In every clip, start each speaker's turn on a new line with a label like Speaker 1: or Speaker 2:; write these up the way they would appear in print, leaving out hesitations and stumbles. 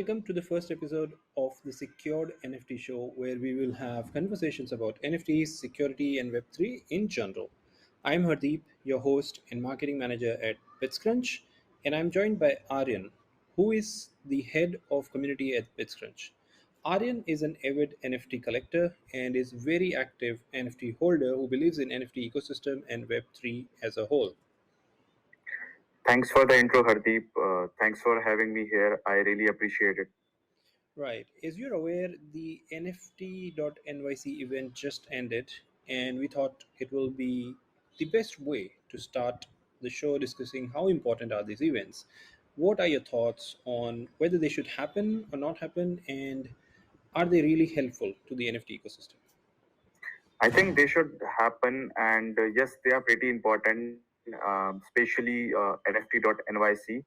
Speaker 1: Welcome to the first episode of the Secured NFT Show, where we will have conversations about NFTs, security, and Web3 in general. I'm Hardeep, your host and marketing manager at bitsCrunch, and I'm joined by Aryan, who is the head of community at bitsCrunch. Aryan is an avid NFT collector and is very active NFT holder who believes in NFT ecosystem and Web3 as a whole.
Speaker 2: Thanks for the intro, Hardeep. Thanks for having me here. I really appreciate it.
Speaker 1: Right. As you're aware, the NFT.NYC event just ended, and we thought it will be the best way to start the show discussing how important are these events. What are your thoughts on whether they should happen or not happen, and are they really helpful to the NFT ecosystem?
Speaker 2: I think they should happen, and yes, they are pretty important, especially NFT.NYC,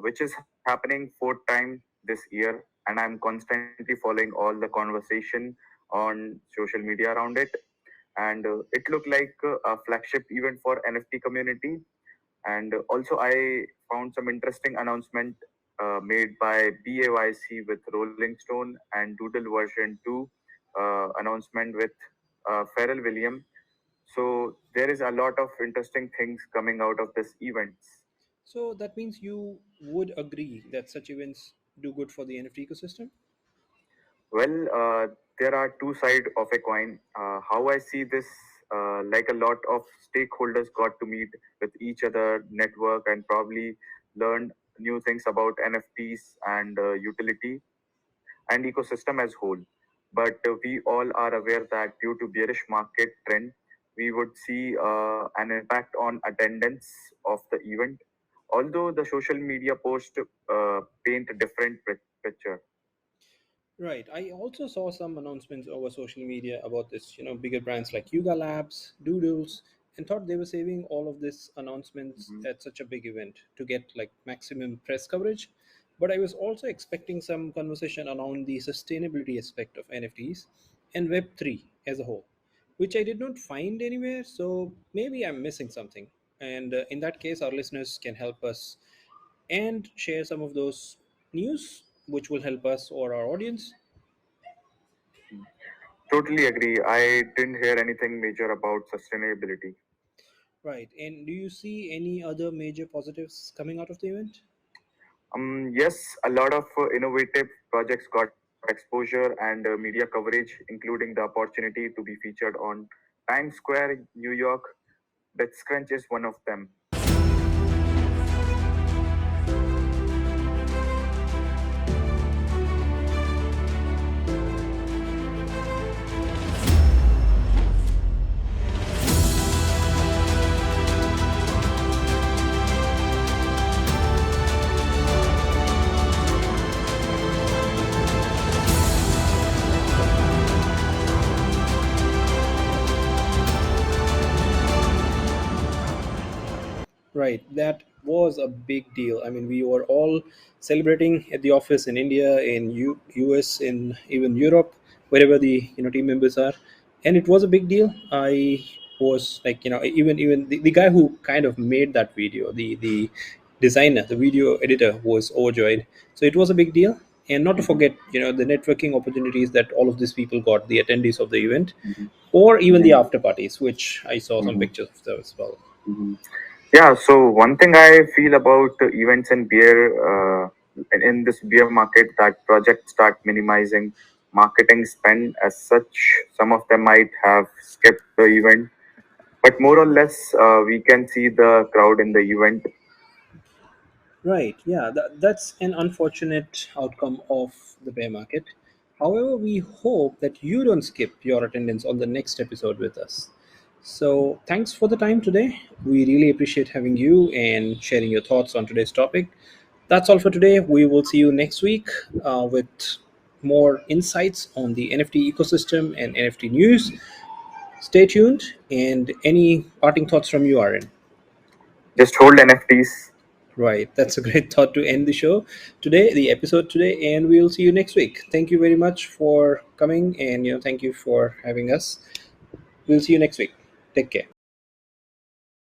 Speaker 2: which is happening fourth time this year, and I'm constantly following all the conversation on social media around it. And it looked like a flagship event for NFT community. And also, I found some interesting announcement made by BAYC with Rolling Stone and Doodle version 2 announcement with Pharrell Williams. So there is a lot of interesting things coming out of this events.
Speaker 1: So that means you would agree that such events do good for the NFT ecosystem?
Speaker 2: Well, there are two sides of a coin. How I see this, like a lot of stakeholders got to meet with each other, network, and probably learn new things about NFTs and utility and ecosystem as whole. But we all are aware that due to bearish market trend, we would see an impact on attendance of the event. Although the social media post paint a different picture.
Speaker 1: Right. I also saw some announcements over social media about this, bigger brands like Yuga Labs, Doodles, and thought they were saving all of this announcements
Speaker 2: Mhm.
Speaker 1: at such a big event to get like maximum press coverage. But I was also expecting some conversation around the sustainability aspect of NFTs and Web3 as a whole, which I did not find anywhere. So maybe I'm missing something. And in that case, our listeners can help us and share some of those news, which will help us or our audience.
Speaker 2: Totally agree. I didn't hear anything major about sustainability.
Speaker 1: Right. And do you see any other major positives coming out of the event?
Speaker 2: Yes, a lot of innovative projects got exposure and media coverage, including the opportunity to be featured on Times Square, New York. bitsCrunch is one of them.
Speaker 1: Right. That was a big deal. I mean, we were all celebrating at the office in India, in US, in even Europe, wherever the team members are, and it was a big deal. I was like, even the guy who kind of made that video, the designer, the video editor, was overjoyed. So it was a big deal. And not to
Speaker 2: Mhm,
Speaker 1: forget, the networking opportunities that all of these people got, the attendees of the event,
Speaker 2: mhm,
Speaker 1: or even the
Speaker 2: mhm,
Speaker 1: after parties, which I saw some
Speaker 2: mhm,
Speaker 1: pictures of those as well.
Speaker 2: mhm. Yeah, so one thing I feel about events and beer in this beer market that projects start minimizing marketing spend as such. Some of them might have skipped the event, but more or less, we can see the crowd in the event.
Speaker 1: Right. Yeah, that's an unfortunate outcome of the bear market. However, we hope that you don't skip your attendance on the next episode with us. So, thanks for the time today. We really appreciate having you and sharing your thoughts on today's topic. That's all for today. We will see you next week with more insights on the NFT ecosystem and NFT news. Stay tuned. And any parting thoughts from you, Aaron?
Speaker 2: Just hold NFTs.
Speaker 1: Right. That's a great thought to end the show today, the episode today, and we'll see you next week. Thank you very much for coming and thank you for having us. We'll see you next week. Take care.